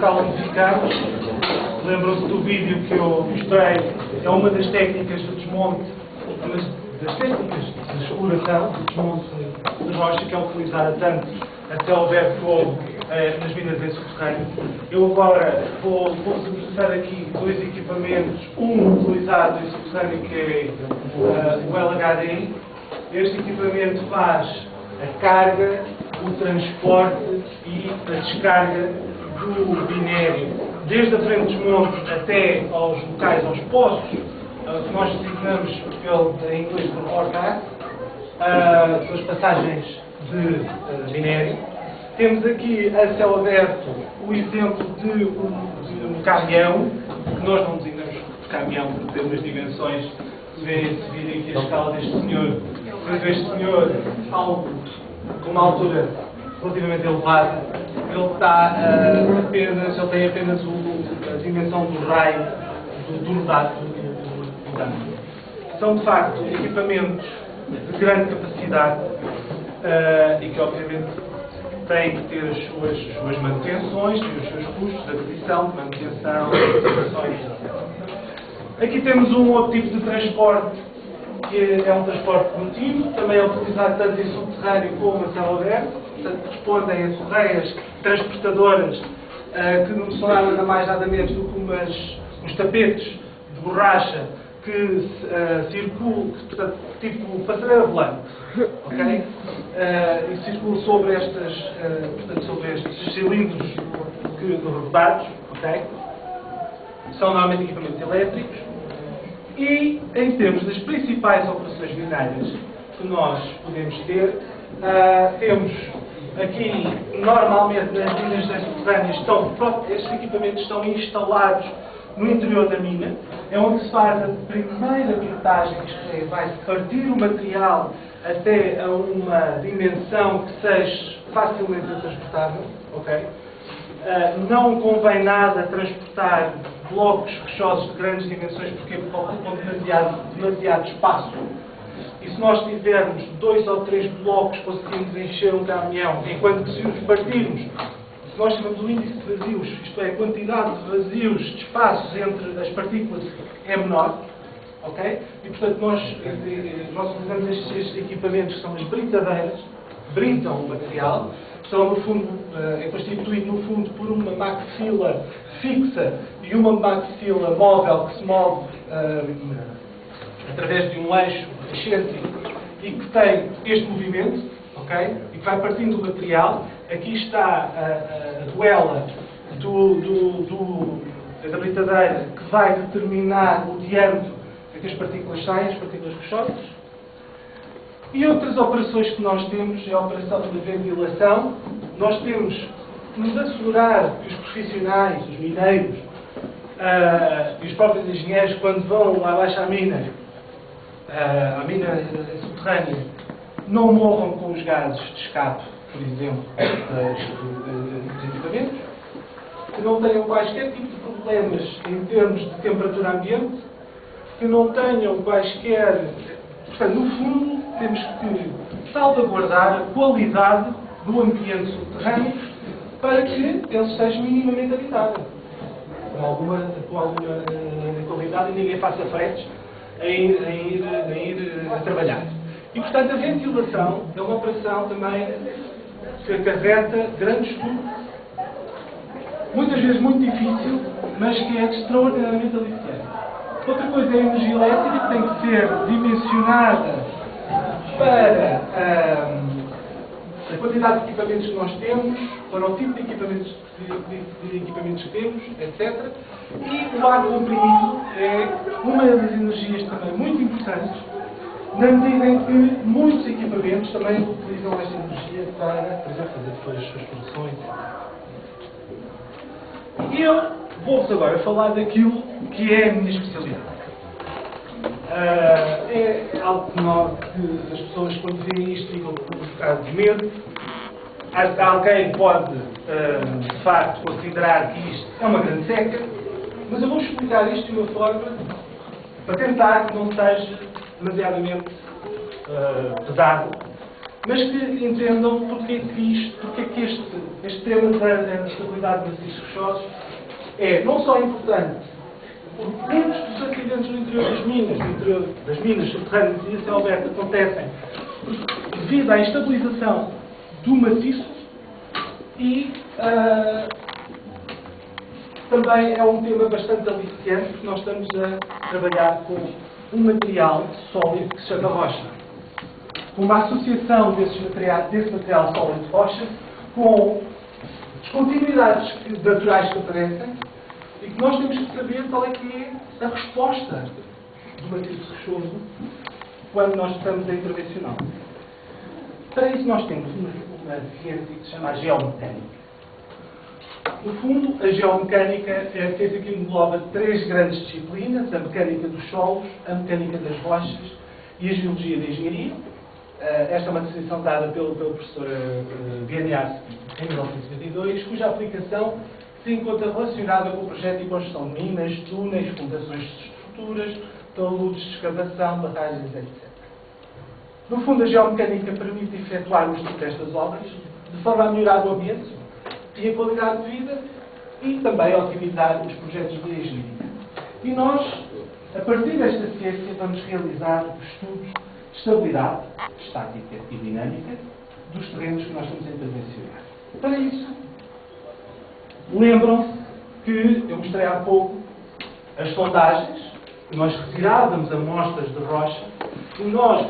local onde ficamos. Lembram-se do vídeo que eu mostrei? É uma das técnicas do desmonte, das técnicas de exploração, do desmonte de rocha, que é utilizada tanto a céu aberto como nas minas em subterrâneo. Eu agora vou-vos mostrar aqui dois equipamentos, um utilizado em subterrâneo, que é o LHD. Este equipamento faz a carga, o transporte e a descarga do minério, desde a frente de desmonte até aos locais, aos poços, que nós designamos em inglês por ORCAD, as passagens de minério. Temos aqui a céu aberto o exemplo de um caminhão, que nós não designamos por caminhão, porque tem umas dimensões, se virem aqui a escala deste senhor, este senhor, algo com uma altura relativamente elevada, ele tem apenas a dimensão do raio do rodado do dano. São, de facto, equipamentos de grande capacidade e que, obviamente, têm que ter as suas manutenções, têm os seus custos de aquisição, de manutenção, de operações. Aqui temos um outro tipo de transporte, que é um transporte contínuo, também é utilizado tanto em subterrâneo como a céu aberto, portanto respondem a correias transportadoras que não são nada mais nada menos do que uns tapetes de borracha que circulam, portanto, tipo passadeira volante, ok? E circulam sobre estes cilindros rodados, ok? São normalmente equipamentos elétricos. E, em termos das principais operações minerais que nós podemos ter, temos aqui, normalmente, nas minas subterrâneas, estes equipamentos estão instalados no interior da mina, é onde se faz a primeira pilotagem, isto é, vai-se partir o material até a uma dimensão que seja facilmente transportável, ok? Não convém nada transportar blocos rochosos de grandes dimensões, porque ocupam demasiado espaço. E se nós tivermos 2 ou 3 blocos, conseguimos encher um caminhão, enquanto que se os partirmos, se nós tivermos o índice de vazios, isto é, a quantidade de vazios, de espaços entre as partículas, é menor. Ok? E, portanto, nós utilizamos estes equipamentos que são as britadeiras, britam o material, são, no fundo, é constituído, no fundo, por uma maxila fixa e uma maxila móvel que se move através de um eixo excêntrico e que tem este movimento, ok? E que vai partindo do material. Aqui está a duela da britadeira que vai determinar o diâmetro a que as partículas saem, as partículas rochosas. E outras operações que nós temos é a operação de ventilação. Nós temos que nos assegurar que os profissionais, os mineiros e os próprios engenheiros, quando vão lá abaixo à mina subterrânea, não morram com os gases de escape, por exemplo, dos equipamentos, que não tenham quaisquer tipo de problemas em termos de temperatura ambiente, que não tenham quaisquer... Portanto, no fundo, temos que salvaguardar a qualidade do ambiente subterrâneo para que ele esteja minimamente habitável, com alguma qualidade, e ninguém faça fretes em ir a trabalhar. E, portanto, a ventilação é uma operação também que acarreta grandes custos, muitas vezes muito difícil, mas que é extraordinariamente aliciante. Outra coisa é a energia elétrica, que tem que ser dimensionada para a quantidade de equipamentos que nós temos, para o tipo de equipamentos que temos, etc. E o ar comprimido é uma das energias também muito importantes, na medida em que muitos equipamentos também utilizam esta energia para, por exemplo, fazer depois as suas produções. E eu vou-vos agora falar daquilo que é a minha especialidade. É algo que as pessoas, quando veem isto, ficam com um bocado de medo. Alguém pode, de facto, considerar que isto é uma grande seca, mas eu vou explicar isto de uma forma para tentar que não seja demasiadamente pesado mas que entendam porque é que este tema da estabilidade de maciços rochosos é não só importante, porque muitos dos acidentes no interior das minas, no interior das minas subterrâneas e a céu aberto acontecem devido à instabilização do maciço e também é um tema bastante aliciante, porque nós estamos a trabalhar com um material sólido que se chama rocha. Uma associação desse material sólido de rocha com descontinuidades naturais que aparecem e que nós temos que saber qual é que é a resposta do maciço rochoso quando nós estamos a intervencioná-lo. Para isso nós temos uma ciência que se chama a geomecânica. No fundo, a geomecânica é a ciência que engloba três grandes disciplinas: a mecânica dos solos, a mecânica das rochas e a geologia da engenharia. Esta é uma definição dada pelo professor Vianias em 1952, cuja aplicação se encontra relacionada com o projeto e construção de minas, túneis, fundações de estruturas, taludes de escavação, barragens, etc. No fundo, a geomecânica permite efetuar o estudo destas obras de forma a melhorar o ambiente e a qualidade de vida e também a otimizar os projetos de engenharia. E nós, a partir desta ciência, vamos realizar estudos de estabilidade, estática e dinâmica dos terrenos que nós estamos a intervencionar. Para isso, lembram-se que eu mostrei há pouco as sondagens, que nós retirávamos amostras de rocha e nós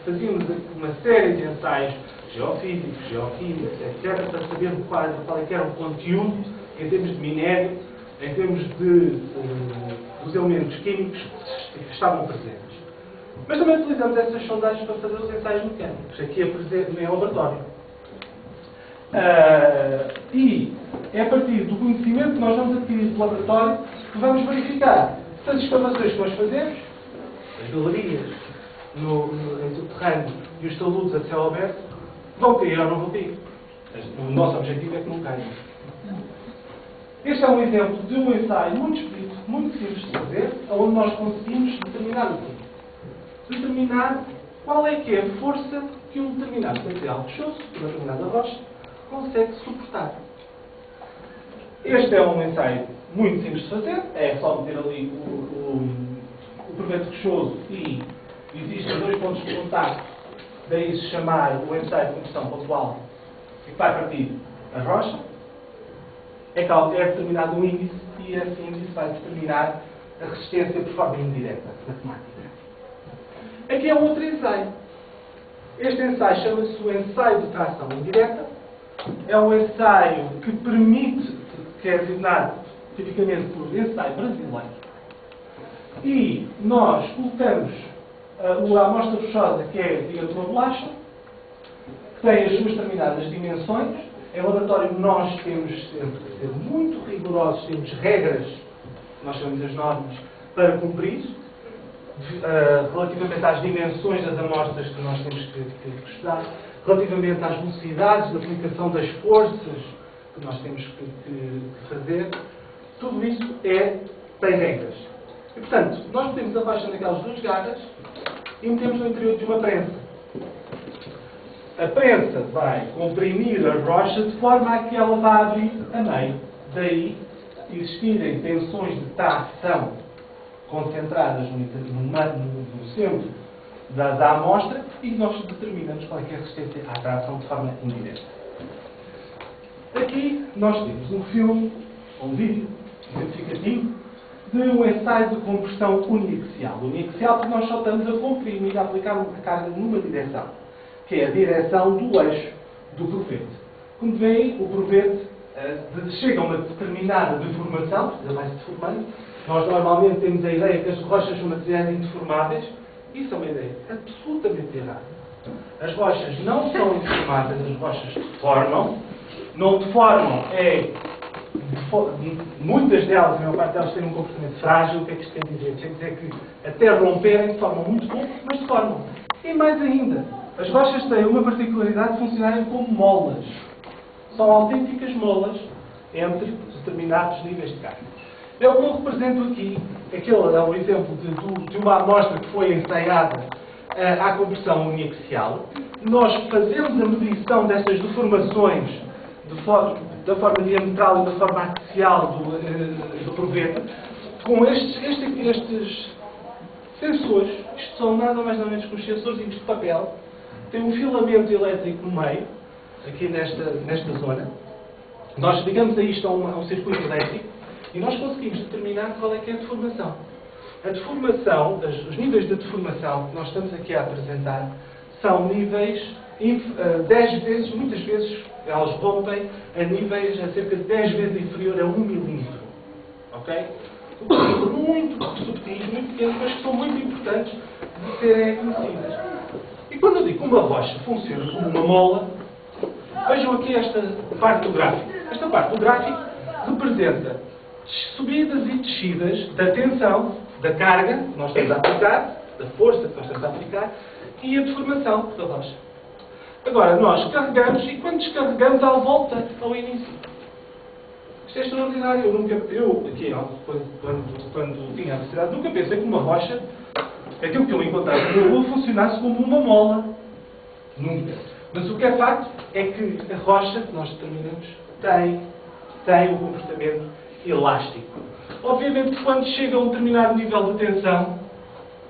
fazíamos uma série de ensaios geofísicos, geoquímicos, etc., para saber qual é que era o conteúdo em termos de minério, em termos dos elementos químicos que estavam presentes. Mas também utilizamos essas sondagens para fazer os ensaios mecânicos, aqui em laboratório. E é a partir do conhecimento que nós vamos adquirir do laboratório que vamos verificar se as escavações que nós fazemos, as galerias em subterrâneo e os taludes a céu aberto, vão cair ou não vão cair. O nosso objetivo é que não caiam. Este é um exemplo de um ensaio muito explícito, muito simples de fazer, onde nós conseguimos determinar o quê? Determinar qual é que é a força que um determinado material rochoso, uma determinada rocha, consegue suportar. Este é um ensaio muito simples de fazer, é só meter ali o provento rochoso e existem dois pontos de contacto, daí se chamar o ensaio de compressão pontual, que vai partir a rocha, é determinado um índice e esse índice vai determinar a resistência por forma indireta, matemática. Aqui é um outro ensaio. Este ensaio chama-se o ensaio de tração indireta. É um ensaio que permite, que é designado tipicamente por ensaio brasileiro. E nós colocamos a amostra rochosa, que é, digamos, uma bolacha, que tem as suas determinadas dimensões. Em laboratório nós temos sempre que ser muito rigorosos, temos regras, nós chamamos as normas, para cumprir, relativamente às dimensões das amostras que nós temos que estudar, relativamente às velocidades de aplicação das forças que nós temos que fazer. Tudo isso tem regras. E, portanto, nós metemos a rocha naquelas duas garras e metemos no interior de uma prensa. A prensa vai comprimir a rocha de forma a que ela vá abrir a meio. Daí existirem tensões de tração concentradas no centro da amostra e nós determinamos qual é a resistência à tração de forma indireta. Aqui nós temos um filme, um vídeo identificativo de um ensaio de compressão uniaxial. Uniaxial porque nós só estamos a comprimir, a aplicar uma carga numa direção, que é a direção do eixo do provete. Como veem, o provete chega a uma determinada deformação, ele vai se deformando. Nós normalmente temos a ideia que as rochas são materiais indeformáveis. Isso é uma ideia absolutamente errada. As rochas não são indeformáveis, as rochas deformam. Não deformam, muitas delas, a maior parte delas, têm um comportamento frágil. O que é que isto quer dizer? Quer dizer que até romperem deformam muito pouco, mas deformam. E mais ainda, as rochas têm uma particularidade de funcionarem como molas. São autênticas molas entre determinados níveis de carga. É o que eu represento aqui. Aquele é um exemplo de uma amostra que foi ensaiada à compressão uniaxial. nós fazemos a medição dessas deformações da forma diametral e da forma axial do proveta com estes sensores. Isto são nada mais nada menos que os sensores de papel. Tem um filamento elétrico no meio, aqui nesta zona. Nós ligamos a isto a um circuito elétrico e nós conseguimos determinar qual é que é a deformação. A deformação, os níveis de deformação que nós estamos aqui a apresentar são níveis 10 vezes, muitas vezes elas rompem a níveis a cerca de 10 vezes inferior a 1 milímetro. Ok? Muito subtis, muito pequenos, mas que são muito importantes de serem conhecidas. E quando eu digo que uma rocha funciona como uma mola, vejam aqui esta parte do gráfico. Esta parte do gráfico representa subidas e descidas da tensão, da carga que nós estamos a aplicar, da força que nós estamos a aplicar, e a deformação da rocha. Agora, nós carregamos e quando descarregamos, ela volta ao início. Isto é extraordinário. Eu aqui, quando tinha a necessidade, nunca pensei que uma rocha, aquilo que eu encontrava na rua, funcionasse como uma mola. Nunca. Mas o que é facto é que a rocha que nós determinamos tem um comportamento elástico. Obviamente que quando chega a um determinado nível de tensão,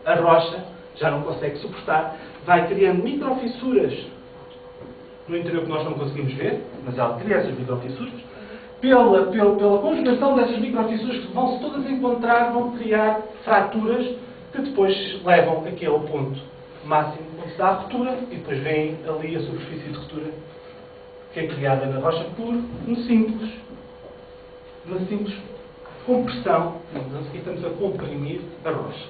a rocha já não consegue suportar, vai criando microfissuras no interior que nós não conseguimos ver, mas ela cria essas microfissuras. Pela conjugação dessas microfissuras que vão-se todas encontrar, vão criar fraturas que depois levam aqui ao ponto máximo onde se dá a ruptura e depois vem ali a superfície de ruptura que é criada na rocha por uma simples compressão. Aqui estamos a comprimir a rocha.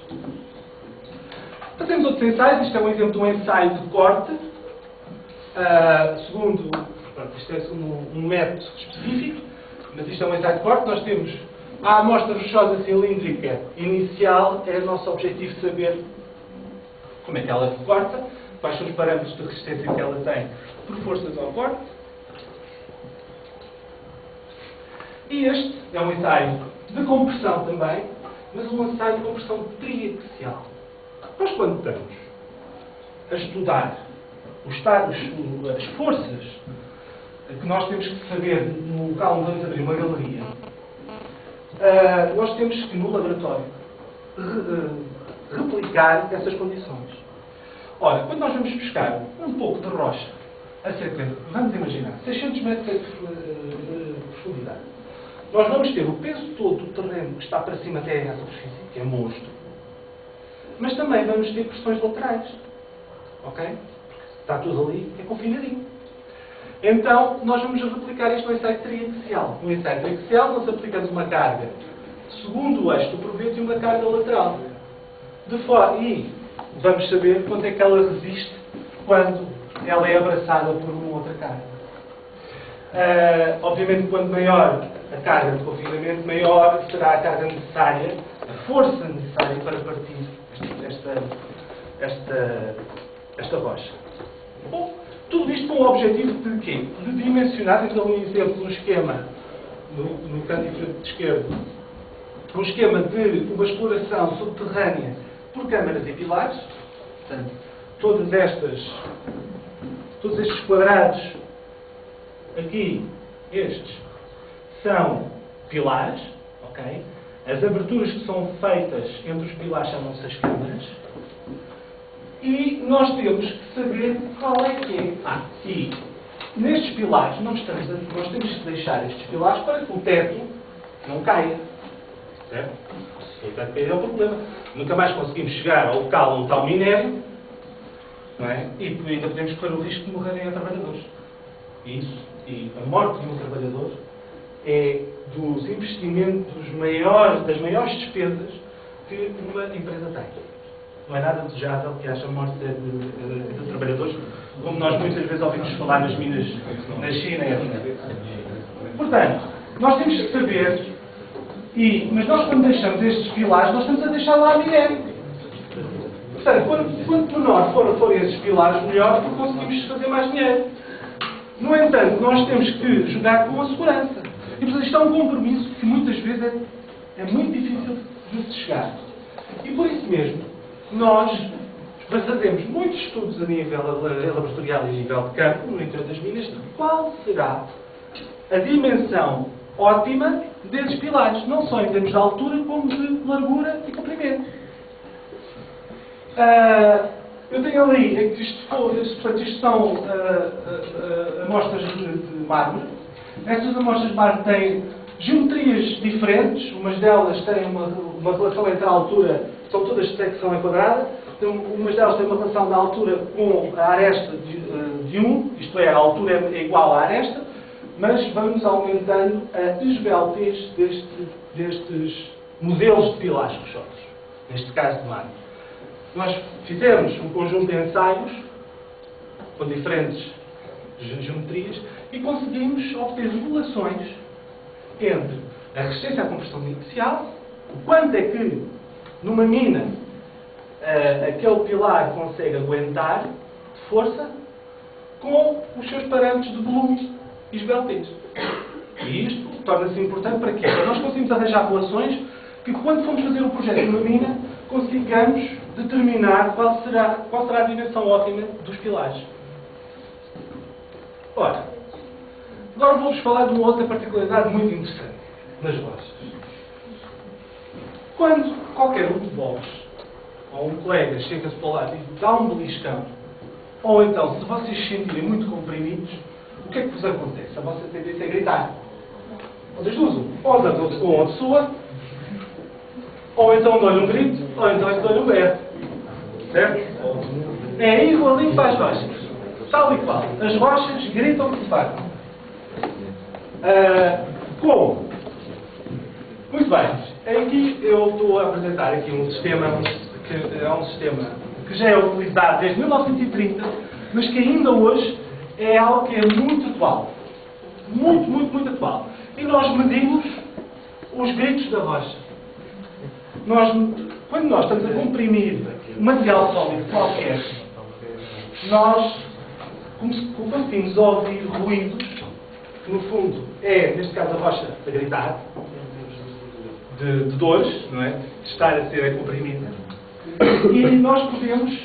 Fazemos outros ensaios. Isto é um exemplo de um ensaio de corte. Isto é um método específico, mas isto é um ensaio de corte. Nós temos a amostra rochosa cilíndrica inicial. É o nosso objetivo saber como é que ela se corta, quais são os parâmetros de resistência que ela tem por forças ao corte. E este é um ensaio de compressão também, mas um ensaio de compressão triaxial. Nós, quando estamos a estudar as forças que nós temos que saber no local onde vamos abrir uma galeria, nós temos que, no laboratório, replicar essas condições. Ora, quando nós vamos buscar um pouco de rocha, a cerca de, vamos imaginar, 600 metros de profundidade, nós vamos ter o peso todo do terreno que está para cima até à superfície, que é monstro, mas também vamos ter pressões laterais. Ok? Está tudo ali, é confinadinho. Então, nós vamos replicar isto no ensaio triaxial. No ensaio triaxial, nós aplicamos uma carga segundo o eixo do provento e uma carga lateral. E vamos saber quanto é que ela resiste quando ela é abraçada por uma outra carga. Obviamente, quanto maior a carga de confinamento, maior será a carga necessária, a força necessária para partir esta rocha. Bom, tudo isto com o objetivo de quê? De dimensionar, então um exemplo, um esquema, no canto inferior esquerdo, um esquema de uma exploração subterrânea por câmaras e pilares. Portanto, todos estes quadrados aqui, estes, são pilares, ok? As aberturas que são feitas entre os pilares chamam-se as câmaras. E nós temos que saber qual é que é. E nestes pilares, nós temos que deixar estes pilares para que o teto não caia. Certo? Se o teto cair é um problema. Nunca mais conseguimos chegar ao local onde está o minério, não é? E ainda podemos correr o risco de morrerem a trabalhadores. E a morte de um trabalhador é dos investimentos das maiores despesas que uma empresa tem. Não é nada desejável que haja morte de trabalhadores, como nós muitas vezes ouvimos falar nas minas na China e assim. Portanto, nós temos que saber, mas nós quando deixamos estes pilares, nós estamos a deixar lá minério. Portanto, quanto menor forem esses pilares, melhor, porque conseguimos fazer mais dinheiro. No entanto, nós temos que jogar com a segurança. E portanto, isto é um compromisso que muitas vezes é muito difícil de se chegar. E por isso mesmo, nós fazemos muitos estudos a nível laboratorial e a nível de campo, no interior das minas, de qual será a dimensão ótima desses pilares, não só em termos de altura, como de largura e comprimento. Eu tenho ali, portanto, isto são amostras de mármore. Essas amostras de mármore têm geometrias diferentes, umas delas têm uma relação entre a altura, são todas de secção quadrada, umas delas têm uma relação da altura com a aresta de 1, isto é, a altura é igual à aresta, mas vamos aumentando a esbeltez destes modelos de pilares rochosos, neste caso de mármore. Nós fizemos um conjunto de ensaios com diferentes geometrias e conseguimos obter relações entre a resistência à compressão inicial, o quanto é que numa mina aquele pilar consegue aguentar de força, com os seus parâmetros de volume e esbeltez. E isto torna-se importante para quê? Para nós conseguimos arranjar relações que, quando formos fazer um projeto numa mina, consigamos determinar qual será a dimensão ótima dos pilares. Ora, agora vou-vos falar de uma outra particularidade muito interessante nas rochas. Quando qualquer um de vós, ou um colega, chega-se para o lado e dá um beliscão, ou então, se vocês se sentirem muito comprimidos, o que é que vos acontece? A vossa tendência é gritar. Vocês usam, ou andam com uma pessoa, ou então dão-lhe um grito, ou então dão-lhe um berro. Certo? É igualinho para as rochas. Tal e qual. As rochas gritam que se fartam. Como? Muito bem. Aqui eu estou a apresentar aqui um sistema que é um sistema que já é utilizado desde 1930, mas que ainda hoje é algo que é muito atual. Muito, muito, muito atual. E nós medimos os gritos da rocha. Quando nós estamos a comprimir um material sólido qualquer, nós conseguimos ouvir ruídos, que no fundo é, neste caso, a rocha a gritar, de dores, não é? De estar a ser comprimida. E nós podemos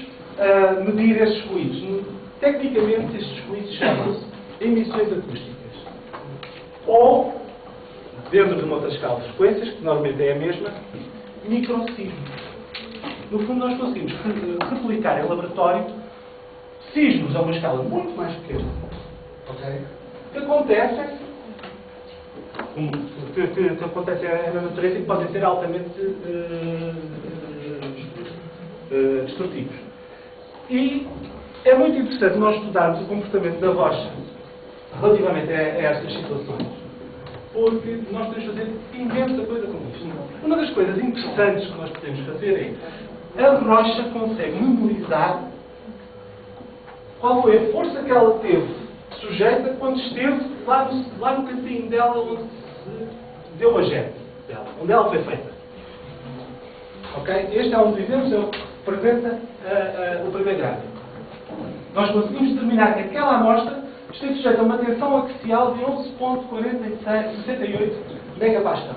medir esses ruídos. Tecnicamente, estes ruídos chamam-se emissões acústicas. Ou, dentro de uma outra escala de frequências, que normalmente é a mesma, microsismos. No fundo, nós conseguimos replicar em laboratório sismos a uma escala muito mais pequena, okay? que acontecem na natureza e que podem ser altamente destrutivos. E é muito interessante nós estudarmos o comportamento da rocha relativamente a estas situações, porque nós podemos fazer imensa coisa com isto. Uma das coisas interessantes que nós podemos fazer é a rocha consegue memorizar qual foi a força que ela teve sujeita quando esteve lá no cantinho dela onde se deu a gente dela, onde ela foi feita. Ok? Este é um dos exemplos que representa o primeiro gráfico. Nós conseguimos determinar que aquela amostra esteve sujeita a uma tensão axial de 11,68 megapascal.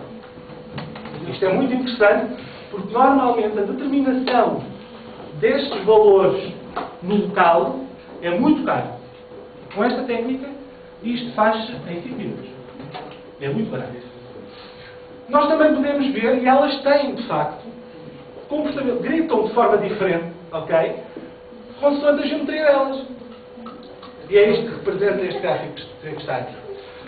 Isto é muito interessante, porque normalmente a determinação destes valores no local é muito caro. Com esta técnica, isto faz-se em 5 minutos. É muito barato. Nós também podemos ver, e elas têm, de facto, comportamento, gritam de forma diferente, ok? Consoante a geometria delas. E é isto que representa este gráfico que está aqui.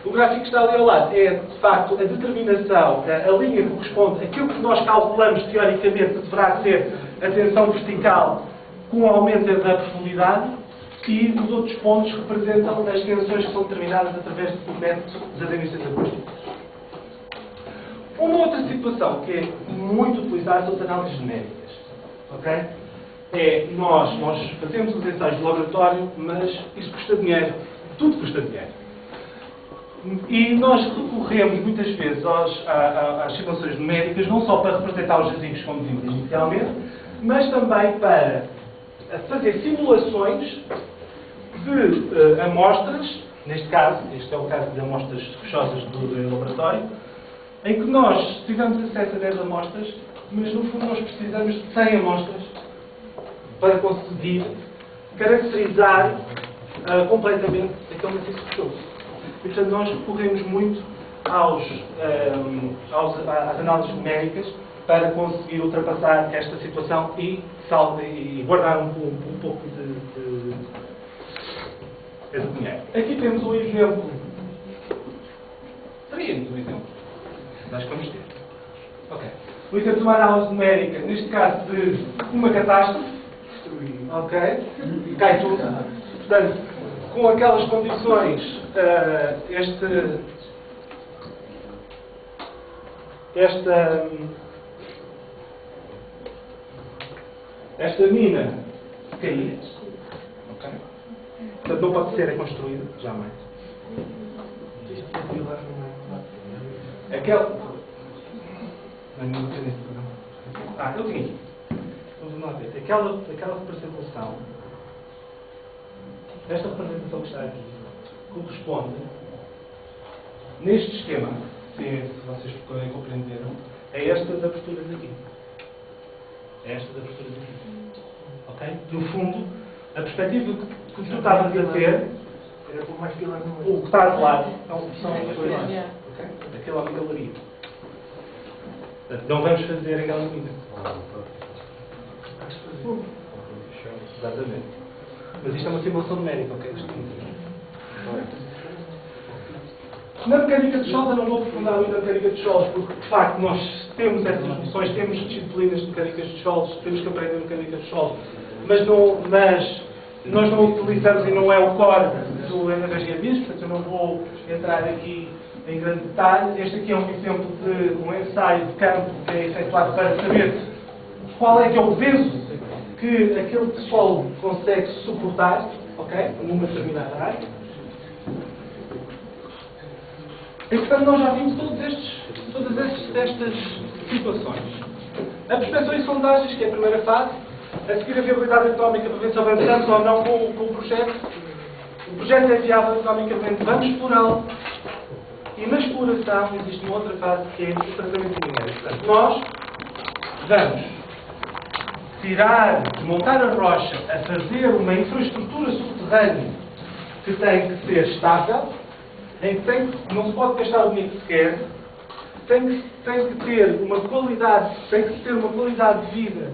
O gráfico que está ali ao lado é, de facto, a determinação, a linha que corresponde àquilo que nós calculamos, teoricamente, que deverá ser a tensão vertical com o aumento da profundidade, e os outros pontos representam as tensões que são determinadas através do método das emissões acústicas. Uma outra situação que é muito utilizada são as análises genéricas. Ok? Nós fazemos os ensaios de laboratório, mas isso custa dinheiro. Tudo custa dinheiro. E nós recorremos muitas vezes às simulações numéricas, não só para representar os jazidos como vimos inicialmente, mas também para fazer simulações de amostras, neste caso, este é o caso de amostras rochosas do laboratório, em que nós tivemos acesso a 10 amostras, mas no fundo nós precisamos de 100 amostras para conseguir caracterizar completamente aquele maciço rochoso. E, portanto, nós recorremos muito às análises numéricas para conseguir ultrapassar esta situação e guardar um pouco de dinheiro. Aqui temos um exemplo. Teríamos um exemplo. Nós vamos ter. Ok. O exemplo de uma análise numérica, neste caso de uma catástrofe. Ok? Cai tudo. Portanto, com aquelas condições, esta mina cair. Ok? Portanto, não pode ser reconstruída, jamais. Aquela. Eu tinha aqui. Vamos lá ver. Aquela representação, esta representação que está aqui, corresponde, neste esquema, se vocês compreenderam, a estas aberturas aqui. Ok? No fundo, a perspectiva que tu estavas a ter, o que está de lado, são as coisas. Okay? Aquela é uma galeria. Portanto, não vamos fazer aquela medida. Exatamente. Mas isto é uma simulação numérica, ok? Na mecânica dos solos, eu não vou aprofundar muito na mecânica dos solos, porque de facto nós temos essas noções, temos disciplinas de mecânicas dos solos, temos que aprender mecânica dos solos, mas nós não utilizamos e não é o core do energia disso, portanto eu não vou entrar aqui em grande detalhe. Este aqui é um exemplo de um ensaio de campo que é efetuado para saber qual é que é o peso que aquele solo consegue suportar, ok? Numa determinada área. E portanto nós já vimos todas estas situações. A prospeção e sondagens, que é a primeira fase, a seguir a viabilidade económica para ver se avançamos ou não com o projeto. O projeto é viável economicamente, vamos explorá-lo. E na exploração existe uma outra fase que é o tratamento do minério. Portanto, nós vamos desmontar a rocha, a fazer uma infraestrutura subterrânea que tem que ser estável, em que não se pode gastar o dinheiro que se quer, tem que ter uma qualidade de vida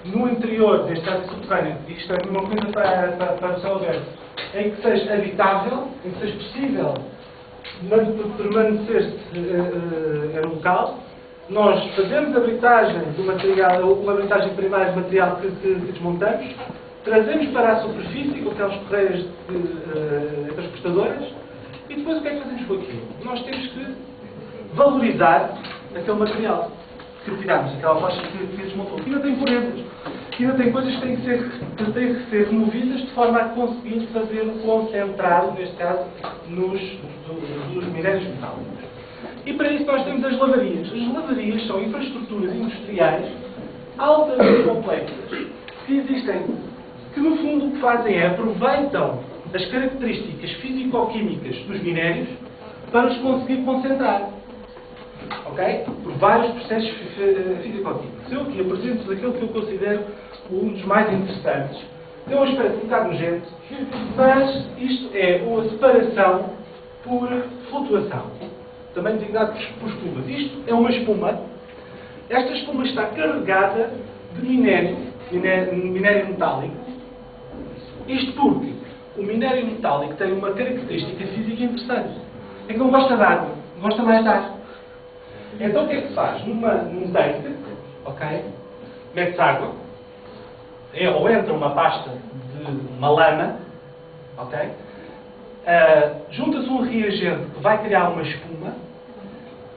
no interior deste caso subterrâneo, e isto é uma coisa para o céu aberto, em que seja habitável, em que seja possível permanecer no local. Nós fazemos a britagem do material, uma britagem primária de material que desmontamos, trazemos para a superfície com aquelas correias transportadoras, e depois o que é que fazemos com aquilo? Nós temos que valorizar aquele material que retiramos, aquela rocha que desmontou. Ainda tem impurezas, ainda tem coisas que têm que ser removidas de forma a conseguir fazer um concentrado, neste caso, dos minérios metálicos. E para isso nós temos as lavarias. As lavarias são infraestruturas industriais altamente complexas que existem, que no fundo o que fazem é aproveitam as características físico-químicas dos minérios para os conseguir concentrar. Ok? Por vários processos físico-químicos. Eu aqui apresento aquilo que eu considero um dos mais interessantes. Tem um aspecto um bocado nojento, mas isto é uma separação por flutuação. Também designado por espumas. Isto é uma espuma. Esta espuma está carregada de minério metálico. Isto porque o minério metálico tem uma característica física interessante. É que não gosta de água, gosta mais de ar. Então o que é que se faz? Num tanque, ok? Mete-se água, ou entra uma pasta de uma lama, ok? Junta-se um reagente que vai criar uma espuma,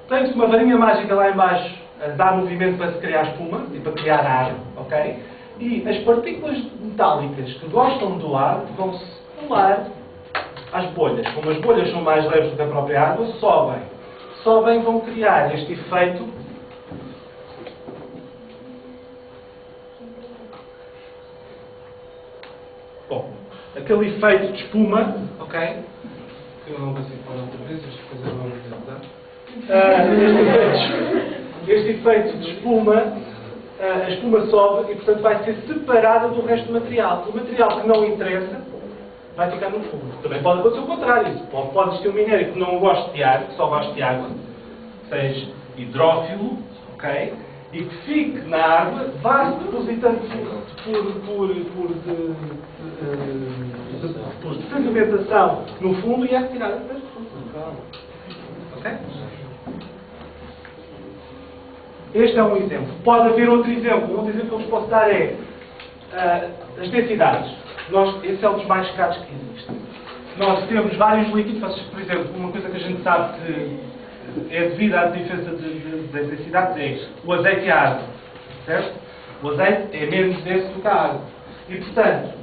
tem-se uma varinha mágica lá em baixo a dar movimento para se criar espuma e para criar ar, ok? E as partículas metálicas que gostam do ar vão-se colar às bolhas. Como as bolhas são mais leves do que a própria água, sobem, vão criar este efeito aquele efeito de espuma, ok? Eu não consigo falar outra vez, estas coisas vão me ajudar. Este efeito de espuma a espuma sobe e, portanto, vai ser separada do resto do material. O material que não interessa vai ficar no fundo. Também pode acontecer o contrário. Pode existir um minério que não goste de água, que só goste de água, seja hidrófilo, ok? E que fique na água, vá-se depositando por sedimentação no fundo e é retirada do fundo. Ok? Este é um exemplo. Pode haver outro exemplo. Um outro exemplo que eu vos posso dar é as densidades. Esse é um dos mais caros que existe. Nós temos vários líquidos, por exemplo, uma coisa que a gente sabe que é devido à diferença das densidades é o azeite e a água. Certo? O azeite é menos denso do que a água. E, portanto,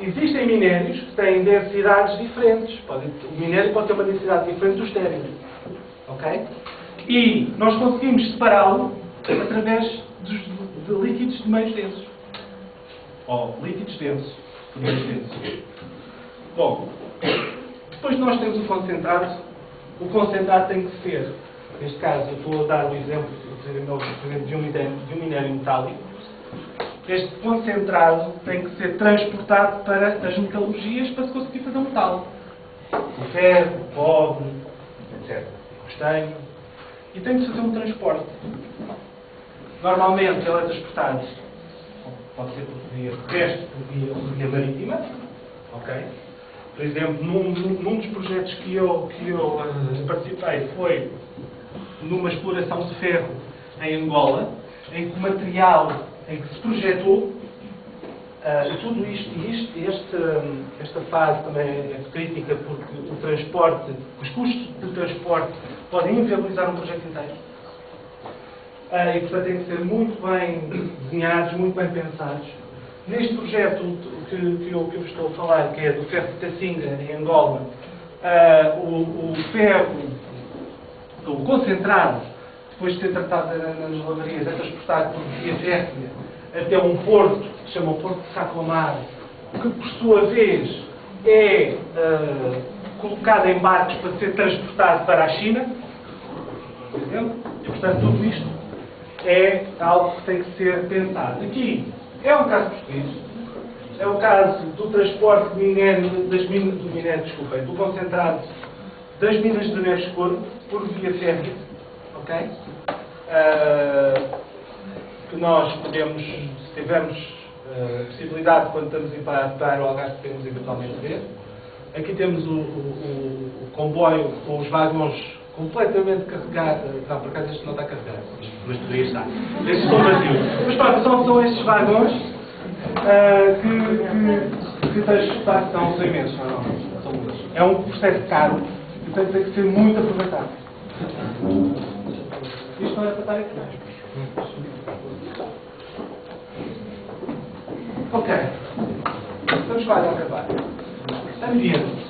existem minérios que têm densidades diferentes. O minério pode ter uma densidade diferente do estéril. Ok? E nós conseguimos separá-lo através de líquidos de meios densos. Ou líquidos densos. De meios densos. Bom, depois nós temos o concentrado. O concentrado tem que ser, neste caso, eu estou a dar o exemplo, de um minério metálico. Este concentrado tem que ser transportado para as metalurgias para se conseguir fazer metal. O ferro, o cobre, etc. O estanho. E tem que fazer um transporte. Normalmente ele é transportado, pode ser por via terrestre, por via marítima. Ok? Por exemplo, num dos projetos que eu participei foi numa exploração de ferro em Angola, em que o material em que se projetou, e tudo esta fase também é crítica porque o transporte, os custos de transporte podem inviabilizar um projeto inteiro. E portanto têm que ser muito bem desenhados, muito bem pensados. Neste projeto que eu vos estou a falar, que é do ferro de Tacinga, em Angola, o ferro, o concentrado, depois de ser tratado nas lavarias, é transportado por via férrea até um porto, que se chama o Porto de Sacomar, que por sua vez é colocado em barcos para ser transportado para a China. Por exemplo? E portanto tudo isto é algo que tem que ser pensado. Aqui é um caso português. É o caso do transporte de minério, do concentrado das minas de Neves-Corvo por via férrea. Ok? Que nós podemos, se tivermos possibilidade, quando estamos a ir para o Algarve, podemos eventualmente ver. Aqui temos o comboio com os vagões completamente carregados. Não, por acaso este não está carregado, mas poderia estar. Estes estão vazios. Mas pronto, são estes vagões que são imensos, não. É um processo caro e tem que ser muito aproveitado. Isto não é para estar aqui. Ok. Vamos lá ao trabalho. Ambiente.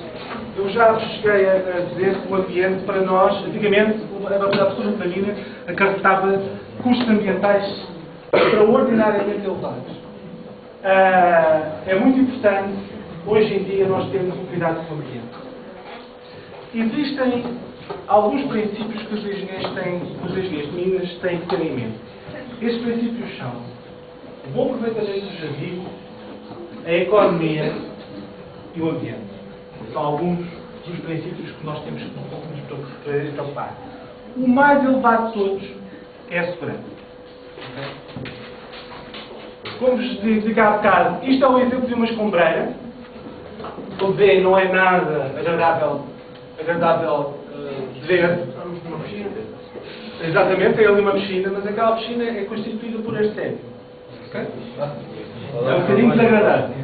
Eu já vos cheguei a dizer que o ambiente para nós, antigamente, a pessoa de família acarretava custos ambientais extraordinariamente elevados. É muito importante, hoje em dia, nós termos um cuidado com o ambiente. Existem alguns princípios que os engenheiros de minas têm que ter em mente. Estes princípios são o bom aproveitamento do jardim, a economia e o ambiente. São alguns dos princípios que nós temos que nos preocupar. O mais elevado de todos é a segurança. Okay? Como vos disse há bocado, isto é um exemplo de uma escombreira. Como veem, não é nada agradável de ver. Exatamente, tem ali uma piscina, mas aquela piscina é constituída por arsénio. Okay? É um bocadinho desagradável.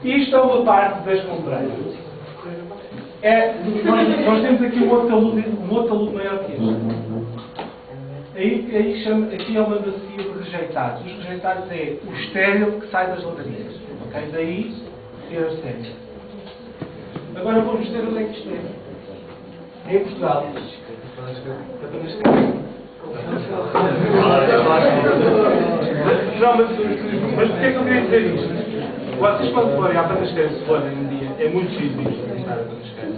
Isto é uma parte das escombreira. Nós temos aqui um outro talude maior que este. Aqui é uma bacia de rejeitados. Os rejeitados é o estéril que sai das ladarias. Okay? Daí ser arsénio. Agora vou-vos dizer onde é que isto é. É em Portugal. Não, mas porquê que eu queria dizer isto? Vocês quando forem à Panasqueira, se forem um dia, é muito difícil visitar a Panasqueira.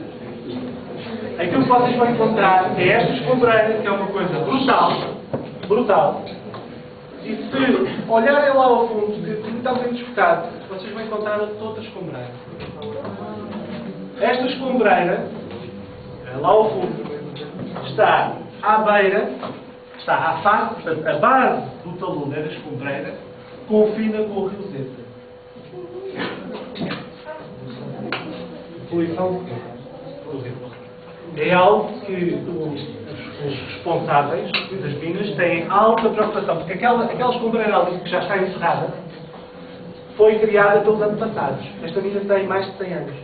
Aquilo que vocês vão encontrar é esta escombreira, que é uma coisa brutal, E se olharem lá ao fundo, que está bem desfocado, vocês vão encontrar outra escombreira. Esta escombreira, lá ao fundo, está à beira, está à face, portanto, a base do talude da escombreira, confina com o rio Zeta. Poluição do rio. É algo que os responsáveis das minas têm alta preocupação, porque aquela escombreira ali que já está encerrada foi criada pelos antepassados. Esta mina tem mais de 100 anos.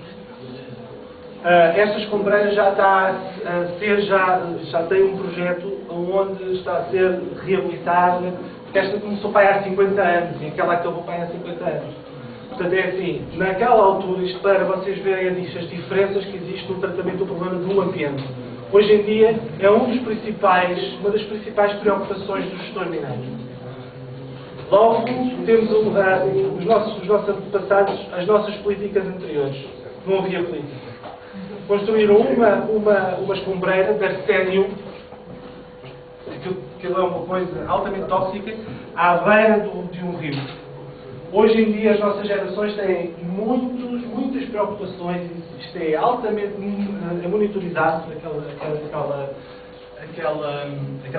Esta escombreira já está a ser, já tem um projeto onde está a ser reabilitada, porque esta começou para aí há 50 anos e aquela acabou para aí há 50 anos. Portanto, é assim, naquela altura, isto para vocês verem as diferenças que existem no tratamento do problema do ambiente. Hoje em dia, é uma das principais preocupações dos gestores mineiros. Logo, temos os nossos antepassados, as nossas políticas anteriores. Não havia política. Construíram uma escombreira de arsénio, aquilo é uma coisa altamente tóxica, à beira de um rio. Hoje em dia as nossas gerações têm muitas preocupações, isto é altamente monitorizado, aquela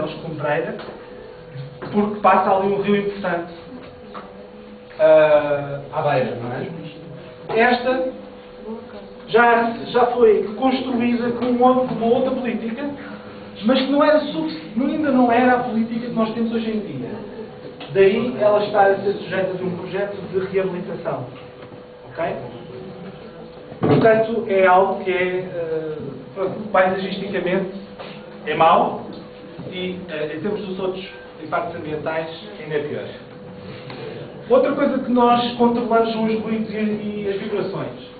escombreira, porque passa ali um rio importante à beira, não é? Esta já foi construída com uma outra política, mas que ainda não era a política que nós temos hoje em dia. Daí ela está a ser sujeita de um projeto de reabilitação. Ok? Portanto, é algo que paisagisticamente é mau e em termos dos outros impactos ambientais ainda é pior. Outra coisa que nós controlamos são os ruídos e as vibrações.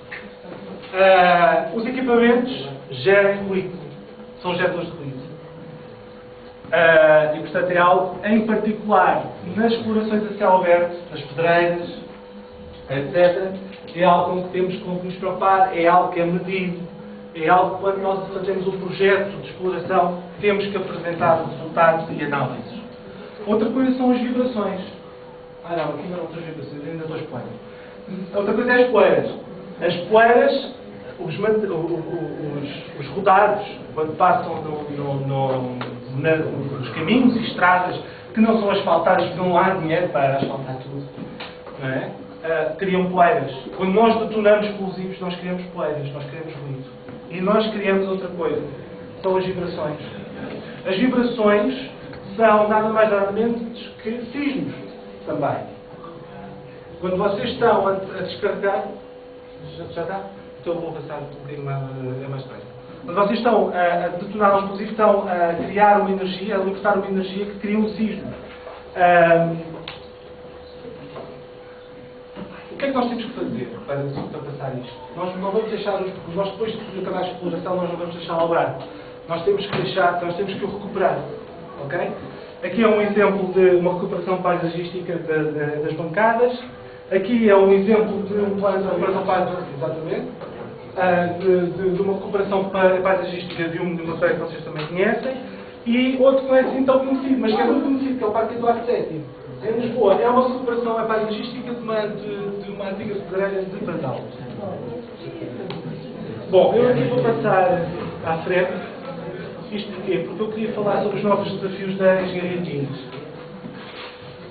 Os equipamentos gerem ruído, são geradores de ruído. E, portanto, é algo, em particular, nas explorações a céu aberto, nas pedreiras, etc., é algo com que temos que nos preocupar, é algo que é medido, é algo que, quando nós fazemos um projeto de exploração, temos que apresentar resultados e análises. Outra coisa são as vibrações. Não, aqui ainda não estou as vibrações, ainda estou as poeiras. Outra coisa é as poeiras. As poeiras, os rodados, quando passam nos caminhos e estradas que não são asfaltadas, porque não há dinheiro para asfaltar tudo, não é? Criam poeiras. Quando nós detonamos explosivos, nós criamos poeiras, nós criamos ruído. E nós criamos outra coisa, são as vibrações. As vibrações são nada mais nada menos que sismos também. Quando vocês estão a descarregar, já está? Então eu vou passar um bocadinho mais depressa. Quando vocês estão a detonar um explosivo, estão a criar uma energia, a libertar uma energia que cria um sismo. O que é que nós temos que fazer para passar isto? Nós não vamos deixar, nós depois de acabar a exploração, nós não vamos deixar ao bar. Nós temos que o recuperar. Ok? Aqui é um exemplo de uma recuperação paisagística das bancadas. Aqui é um exemplo de uma recuperação paisagística, de uma recuperação paisagística de uma praia que vocês também conhecem. E outro que não é assim tão conhecido, mas que é muito conhecido, que é o Parque Eduardo VII, em Lisboa. É uma recuperação paisagística de uma antiga pedreira de basal. Bom, eu aqui vou passar à frente. Isto porquê? Porque eu queria falar sobre os novos desafios da engenharia de minas.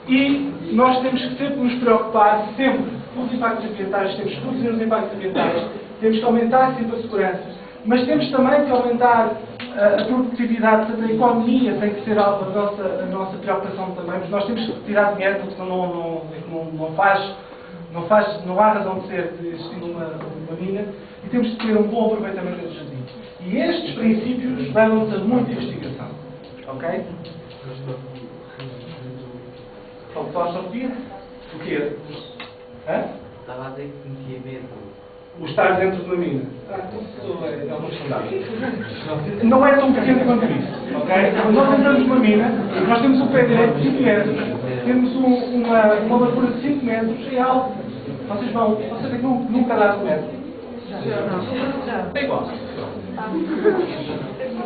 E nós temos que sempre nos preocupar, sempre, com os impactos ambientais, temos que reduzir os impactos ambientais, temos que aumentar sempre a segurança, mas temos também que aumentar a produtividade, portanto a economia tem que ser a nossa preocupação também, mas nós temos que retirar dinheiro, porque senão não há razão de ser de existir uma mina, e temos de ter um bom aproveitamento desses resíduos. E estes princípios levam-nos a muita investigação. Ok? Claustrofobia? O quê? Estava a dizer que sentia medo. O estar dentro de uma mina. Isso é uma questão. Não é tão pequeno quanto isso. Ok? Quando nós entramos numa mina, nós temos um pé direito de 5 metros, temos uma largura de 5 metros, é algo. Vocês têm que nunca dar 1 metro. É igual.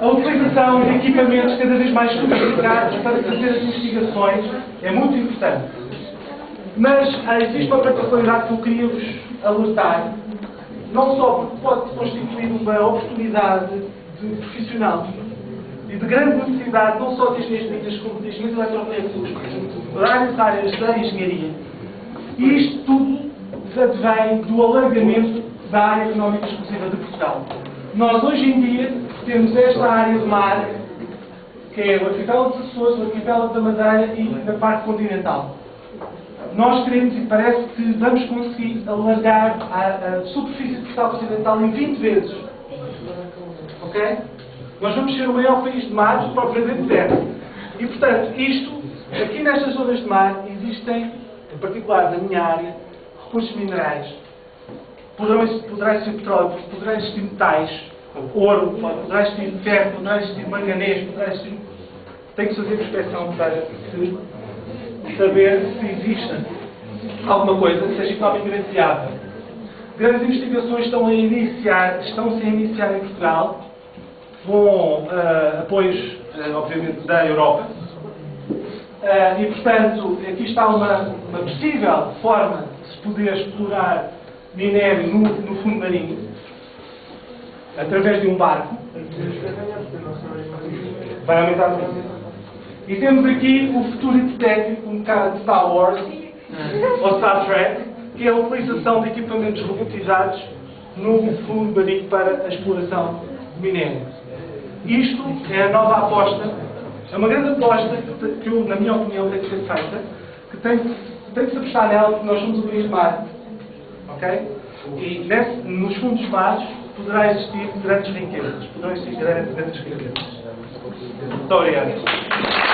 A utilização de equipamentos cada vez mais sofisticados para fazer as investigações é muito importante. Mas existe uma particularidade que eu queria vos alertar, não só porque pode constituir uma oportunidade de profissional e de grande necessidade, não só das engenharias como das eletrotécnicos, várias áreas da engenharia. E isto tudo advém do alargamento da área económica exclusiva de Portugal. Nós, hoje em dia, temos esta área de mar, que é o arquipélago dos Açores, o arquipélago da Madeira e na parte continental. Nós queremos, e parece que vamos conseguir alargar a superfície de Portugal Ocidental em 20 vezes. Ok? Nós vamos ser o maior país de mar do próprio planeta Terra. E, portanto, aqui nestas zonas de mar, existem, em particular na minha área, recursos minerais. Poderá existir petróleo, poderá existir metais, ouro, poderá existir ferro, poderá existir manganês, poderá existir... Tem que fazer prospeção para saber se existe alguma coisa que seja economicamente viável. Grandes investigações estão-se a iniciar em Portugal, com apoios, obviamente, da Europa. E, portanto, aqui está uma possível forma de se poder explorar minério no fundo marinho, através de um barco. Vai aumentar muito. E temos aqui o futuro hipotético, um bocado de Star Wars, ou Star Trek, que é a utilização de equipamentos robotizados no fundo marinho para a exploração de minério. Isto é a nova aposta, é uma grande aposta que eu, na minha opinião, tem que ser feita, que tem que se apostar nela, porque nós somos um país de mar. Ok? E nos fundos mares poderá existir grandes riquezas. Poderão existir grandes riquezas. Muito obrigado.